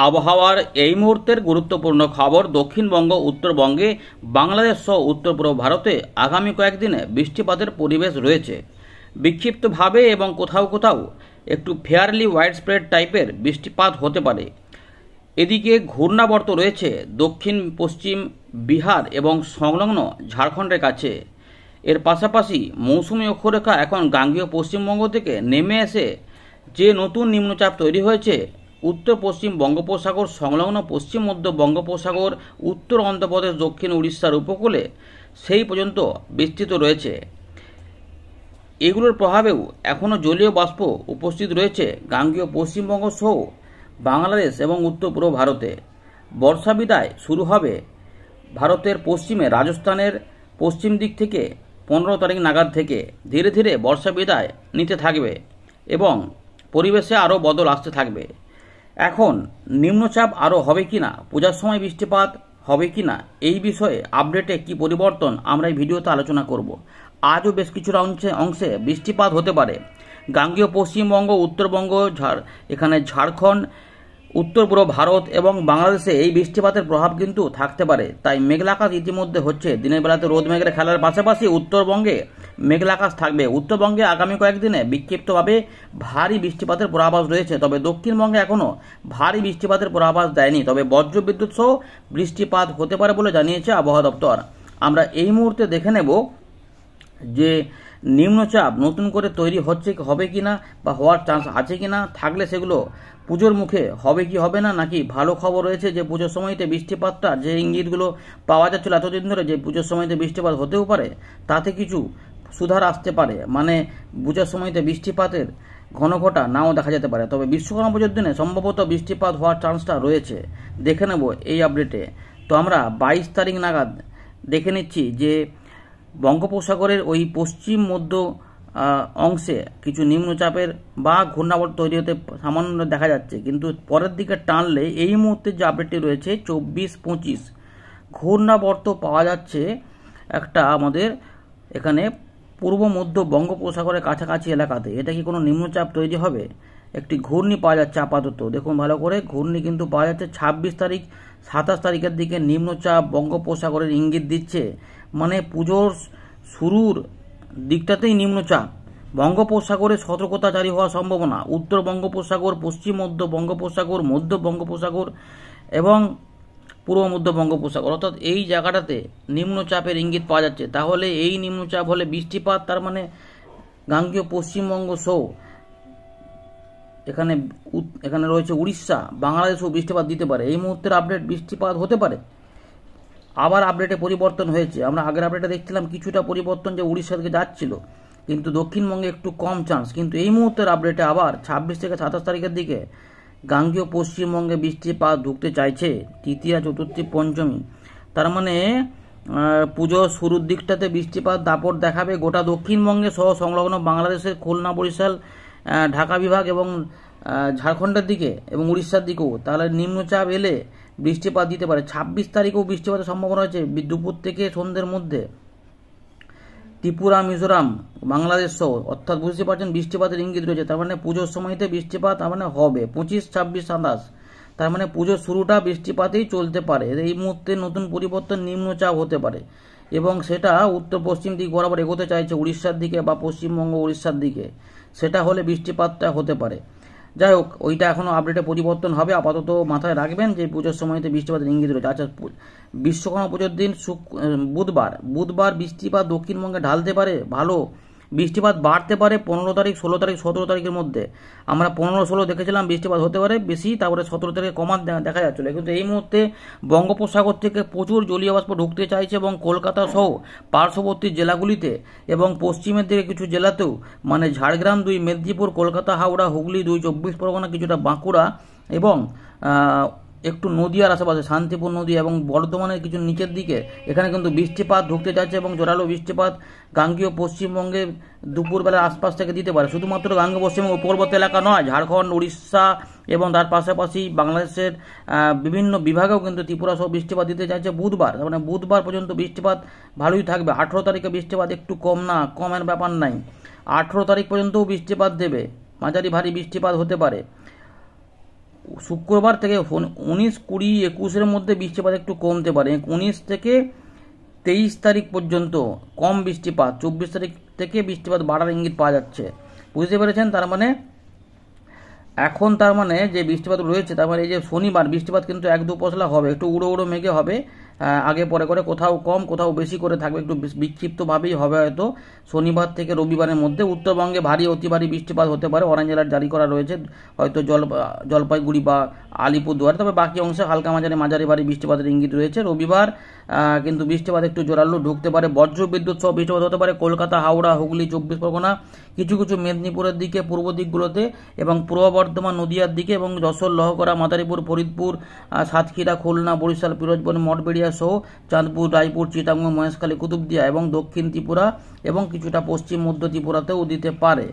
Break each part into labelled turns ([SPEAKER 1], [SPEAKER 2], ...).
[SPEAKER 1] আবহাওয়ার এই মুহূর্তের গুরুত্বপূর্ণ খবর। দক্ষিণবঙ্গ, উত্তরবঙ্গে, বাংলাদেশ সহ উত্তর পূর্ব ভারতে আগামী কয়েকদিনে বৃষ্টিপাতের পরিবেশ রয়েছে। বিক্ষিপ্তভাবে এবং কোথাও কোথাও একটু ফেয়ারলি ওয়াইড স্প্রেড টাইপের বৃষ্টিপাত হতে পারে। এদিকে ঘূর্ণাবর্ত রয়েছে দক্ষিণ পশ্চিম বিহার এবং সংলগ্ন ঝাড়খণ্ডের কাছে। এর পাশাপাশি মৌসুমী অক্ষরেখা এখন গাঙ্গেয় পশ্চিমবঙ্গ থেকে নেমে এসে যে নতুন নিম্নচাপ তৈরি হয়েছে উত্তর পশ্চিম বঙ্গোপসাগর সংলগ্ন পশ্চিম মধ্য বঙ্গোপসাগর, উত্তর অন্ধ্রপ্রদেশ, দক্ষিণ উড়িষ্যার উপকূলে সেই পর্যন্ত বিস্তৃত রয়েছে। এগুলোর প্রভাবেও এখনও জলীয় বাষ্প উপস্থিত রয়েছে গাঙ্গেয় পশ্চিমবঙ্গ সহ বাংলাদেশ এবং উত্তর পূর্ব ভারতে। বর্ষা বিদায় শুরু হবে ভারতের পশ্চিমে রাজস্থানের পশ্চিম দিক থেকে 15 তারিখ নাগাদ থেকে ধীরে ধীরে বর্ষা বিদায় নিতে থাকবে এবং পরিবেশে আরও বদল আসতে থাকবে। এখন নিম্নচাপ আরও হবে কিনা, পূজার সময় বৃষ্টিপাত হবে কিনা, এই বিষয়ে আপডেটে কি পরিবর্তন আমরা এই ভিডিওতে আলোচনা করব। আজও বেশ কিছুটা অংশে বৃষ্টিপাত হতে পারে। গাঙ্গেয় পশ্চিমবঙ্গ, উত্তরবঙ্গ, এখানে ঝাড়খণ্ড, উত্তর পূর্ব ভারত এবং বাংলাদেশে এই বৃষ্টিপাতের প্রভাব কিন্তু থাকতে পারে। তাই মেঘলা আকাশ ইতিমধ্যে হচ্ছে। দিনের বেলাতে রোদ মেঘের খেলার পাশাপাশি উত্তরবঙ্গে মেঘলা আকাশ থাকবে। উত্তরবঙ্গে আগামী কয়েকদিনে বিক্ষিপ্তভাবে ভারী বৃষ্টিপাতের পূর্বাভাস রয়েছে, তবে দক্ষিণবঙ্গে এখনও ভারী বৃষ্টিপাতের পূর্বাভাস দেয়নি। তবে বজ্রবিদ্যুৎ সহ বৃষ্টিপাত হতে পারে বলে জানিয়েছে আবহাওয়া দপ্তর। আমরা এই মুহূর্তে দেখে নেব যে নিম্নচাপ নতুন করে তৈরি হচ্ছে হবে কিনা বা হওয়ার চান্স আছে কিনা, থাকলে সেগুলো পুজোর মুখে হবে কি হবে না, নাকি ভালো খবর রয়েছে যে পুজোর সময়তে বৃষ্টিপাতটা যে ইঙ্গিতগুলো পাওয়া যাচ্ছিল এতদিন ধরে যে পুজোর সময়তে বৃষ্টিপাত হতেও পারে, তাতে কিছু সুধার আসতে পারে। মানে পুজোর সময়তে বৃষ্টিপাতের ঘনঘটা নাও দেখা যেতে পারে, তবে বিশ্বকর্মা পুজোর দিনে সম্ভবত বৃষ্টিপাত হওয়ার চান্সটা রয়েছে। দেখে নেব এই আপডেটে। তো আমরা 22 তারিখ নাগাদ দেখে নিচ্ছি যে বঙ্গোপসাগরের ওই পশ্চিম মধ্য অংশে কিছু নিম্নচাপের বা ঘূর্ণাবর্ত তৈরি হতে সামান্য দেখা যাচ্ছে, কিন্তু পরের দিকে টানলে এই মুহূর্তে যে আপডেটটি রয়েছে 24-25 ঘূর্ণাবর্ত পাওয়া যাচ্ছে একটা আমাদের এখানে পূর্ব মধ্য বঙ্গোপসাগরের কাছাকাছি এলাকাতে। এটা কি কোনো নিম্নচাপ তৈরি হবে? একটি ঘূর্ণি পাওয়া যাচ্ছে আপাতত, দেখুন ভালো করে। ঘূর্ণি কিন্তু পাওয়া যাচ্ছে 26 তারিখ 27 তারিখের দিকে নিম্নচাপ বঙ্গোপসাগরের ইঙ্গিত দিচ্ছে। মানে পুজোর শুরুর দিকটাতেই নিম্নচাপ। বঙ্গোপসাগরে সতর্কতা জারি হওয়ার সম্ভাবনা। উত্তর বঙ্গোপসাগর, পশ্চিম মধ্য বঙ্গোপসাগর, মধ্য বঙ্গোপসাগর এবং পূর্ব মধ্য বঙ্গোপসাগর, অর্থাৎ এই জায়গাটাতে নিম্নচাপের ইঙ্গিত পাওয়া যাচ্ছে। তাহলে এই নিম্নচাপ হলে বৃষ্টিপাত, তার মানে গাঙ্গেয় পশ্চিমবঙ্গ সহ এখানে রয়েছে উড়িষ্যা, বাংলাদেশেও বৃষ্টিপাত দিতে পারে। এই মুহূর্তের আপডেট বৃষ্টিপাত হতে পারে। আবার আপডেটে পরিবর্তন হয়েছে। আমরা আগের আপডেটে দেখছিলাম কিছুটা পরিবর্তন, যে উড়িষ্যা থেকে যাচ্ছিল, কিন্তু দক্ষিণবঙ্গে একটু কম চান্স। কিন্তু এই মুহূর্তের আপডেটে আবার 26 থেকে 27 তারিখের দিকে গাঙ্গেয় পশ্চিমবঙ্গে বৃষ্টিপাত ঢুকতে চাইছে। তৃতীয়া, চতুর্থী, পঞ্চমী, তার মানে পুজোর শুরুর দিকটাতে বৃষ্টিপাত দাপট দেখাবে গোটা দক্ষিণবঙ্গে সহ সংলগ্ন বাংলাদেশের খুলনা, বরিশাল, ঢাকা বিভাগ এবং ঝাড়খণ্ডের দিকে এবং উড়িষ্যার দিকেও। তাহলে নিম্নচাপ এলে বৃষ্টিপাত দিতে পারে। 26 তারিখেও বৃষ্টিপাতের সম্ভাবনা রয়েছে দুপুর থেকে সন্ধ্যের মধ্যে। ত্রিপুরা, মিজোরাম, বাংলাদেশ সহ, অর্থাৎ বুঝতে পারছেন বৃষ্টিপাতের ইঙ্গিত রয়েছে। তার মানে পুজোর সময়তে বৃষ্টিপাত তার মানে হবে 25, 26, 27। তার মানে পুজোর শুরুটা বৃষ্টিপাতেই চলতে পারে। এই মুহূর্তে নতুন পরিবর্তন নিম্নচাপ হতে পারে এবং সেটা উত্তর পশ্চিম দিক বরাবর এগোতে চাইছে উড়িষ্যার দিকে বা পশ্চিমবঙ্গ উড়িষ্যার দিকে। সেটা হলে বৃষ্টিপাতটা হতে পারে। যাই হোক, ওইটা এখনও আপডেটে পরিবর্তন হবে। আপাতত মাথায় রাখবেন যে পুজোর সময়তে বৃষ্টিপাতের ইঙ্গিত রয়েছে। আচ্ছা, বিশ্বকর্মা পুজোর দিন বুধবার বৃষ্টিপাত দক্ষিণবঙ্গে ঢালতে পারে। ভালো বৃষ্টিপাত বাড়তে পারে 15 তারিখ, 16 তারিখ, 17 তারিখের মধ্যে। আমরা 15-16 দেখেছিলাম বৃষ্টিপাত হতে পারে বেশি, তারপরে 17 তারিখে কমার দেখা যাচ্ছিল। কিন্তু এই মুহূর্তে বঙ্গোপসাগর থেকে প্রচুর জলীয় বাষ্প ঢুকতে চাইছে এবং কলকাতা সহ পার্শ্ববর্তী জেলাগুলিতে এবং পশ্চিমের দিকে কিছু জেলাতেও, মানে ঝাড়গ্রাম 2, মেদিনীপুর, কলকাতা, হাওড়া, হুগলি 2, 24 পরগনা, কিছুটা বাঁকুড়া এবং একটু নদীয়ার আশেপাশে শান্তিপুর নদী এবং বর্ধমানের কিছু নিচের দিকে এখানে কিন্তু বৃষ্টিপাত ঢুকতে যাচ্ছে এবং জোরালো বৃষ্টিপাত গাঙ্গেয় পশ্চিমবঙ্গে দুপুরবেলার আশপাশ থেকে দিতে পারে। শুধুমাত্র গাঙ্গেয় পশ্চিমবঙ্গ উপকূলবর্তী এলাকা নয়, ঝাড়খণ্ড, উড়িষ্যা এবং তার পাশাপাশি বাংলাদেশের বিভিন্ন বিভাগেও কিন্তু ত্রিপুরা সহ বৃষ্টিপাত দিতে চাইছে বুধবার। মানে বুধবার পর্যন্ত বৃষ্টিপাত ভালোই থাকবে। 18 তারিখে বৃষ্টিপাত একটু কমের ব্যাপার নাই। 18 তারিখ পর্যন্তও বৃষ্টিপাত দেবে, মাঝারি ভারী বৃষ্টিপাত হতে পারে। শুক্রবার থেকে 19, 20, 21-এর মধ্যে বৃষ্টিপাত একটু কমতে পারে। 19 থেকে 23 তারিখ পর্যন্ত কম বৃষ্টিপাত, 24 তারিখ থেকে বৃষ্টিপাত বাড়ার ইঙ্গিত পাওয়া যাচ্ছে। বুঝতে পেরেছেন? তার মানে এখন যে বৃষ্টিপাত রয়েছে, তার মানে এই যে শনিবার বৃষ্টিপাত কিন্তু 1-2 পশলা হবে, একটু উড়ো উড়ো মেঘে হবে, আগে পরে করে কোথাও কম কোথাও বেশি করে থাকবে, একটু বিক্ষিপ্তভাবেই হবে হয়তো শনিবার থেকে রবিবারের মধ্যে। উত্তরবঙ্গে ভারী অতি ভারী বৃষ্টিপাত হতে পারে, অরেঞ্জ অ্যালার্ট জারি করা রয়েছে হয়তো জলপাইগুড়ি বা আলিপুরদুয়ার। তবে বাকি অংশে হালকা মাঝারি ভারী বৃষ্টিপাতের ইঙ্গিত রয়েছে। রবিবার কিন্তু বৃষ্টিপাত একটু জোরালো ঢুকতে পারে, বজ্র বিদ্যুৎ সহ বৃষ্টিপাত হতে পারে কলকাতা, হাওড়া, হুগলি, 24 পরগনা, কিছু কিছু মেদিনীপুরের দিকে, পূর্ব দিকগুলোতে এবং পূর্ব বর্ধমান, নদিয়ার দিকে এবং যশোর, লহকরা, মাদারীপুর, ফরিদপুর, সাতক্ষীরা, খুলনা, বরিশাল, পিরোজপুর, মঠবেড়িয়া সহ চাঁদপুর, রায়পুর, চিটাগং, মহেশখালী, কুতুবদিয়া এবং দক্ষিণ ত্রিপুরা এবং কিছুটা পশ্চিম মধ্য ত্রিপুরাতেও দিতে পারে।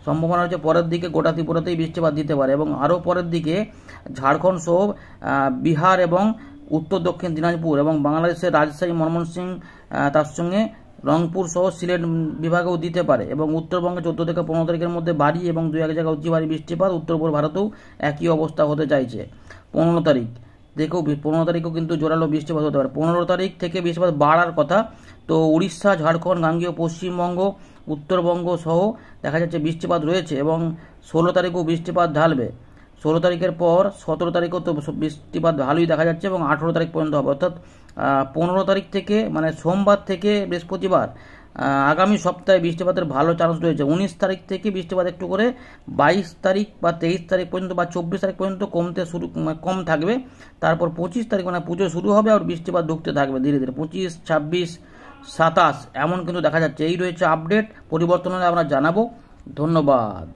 [SPEAKER 1] সম্ভাবনা হচ্ছে পরের দিকে গোটা ত্রিপুরাতেই বৃষ্টিপাত দিতে পারে এবং আরও পরের দিকে ঝাড়খণ্ড সহ বিহার এবং উত্তর দক্ষিণ দিনাজপুর এবং বাংলাদেশের রাজশাহী, ময়মনসিংহ, তার সঙ্গে রংপুর সহ সিলেট বিভাগেও দিতে পারে এবং উত্তরবঙ্গে 14 থেকে 15 তারিখের মধ্যে ভারী এবং 2-1 জায়গায় অতি ভারী বৃষ্টিপাত। উত্তর পূর্ব ভারতেও একই অবস্থা হতে চাইছে। 15 তারিখ দেখো, 15 তারিখও কিন্তু জোরালো বৃষ্টিপাত হতে পারে। 15 তারিখ থেকে বৃষ্টিপাত বাড়ার কথা। তো উড়িষ্যা, ঝাড়খণ্ড, গাঙ্গেয় পশ্চিমবঙ্গ, উত্তরবঙ্গ সহ দেখা যাচ্ছে বৃষ্টিপাত রয়েছে এবং 16 তারিখও বৃষ্টিপাত ঢালবে। 16 তারিখের পর 17 তারিখও তো বৃষ্টিপাত ভালোই দেখা যাচ্ছে এবং 18 তারিখ পর্যন্ত হবে। অর্থাৎ 15 তারিখ থেকে মানে সোমবার থেকে বৃহস্পতিবার আগামী সপ্তাহে বৃষ্টিপাতের ভালো চান্স রয়েছে। 19 তারিখ থেকে বৃষ্টিপাত একটু করে 22 তারিখ বা 23 তারিখ পর্যন্ত বা 24 তারিখ পর্যন্ত কম থাকবে। তারপর 25 তারিখ মানে পুজো শুরু হবে আর বৃষ্টিপাত ঢুকতে থাকবে ধীরে ধীরে। 25, 26, 27 এমন কিন্তু দেখা যাচ্ছে। এই রয়েছে আপডেট, পরিবর্তন হলে আমরা জানাবো। ধন্যবাদ।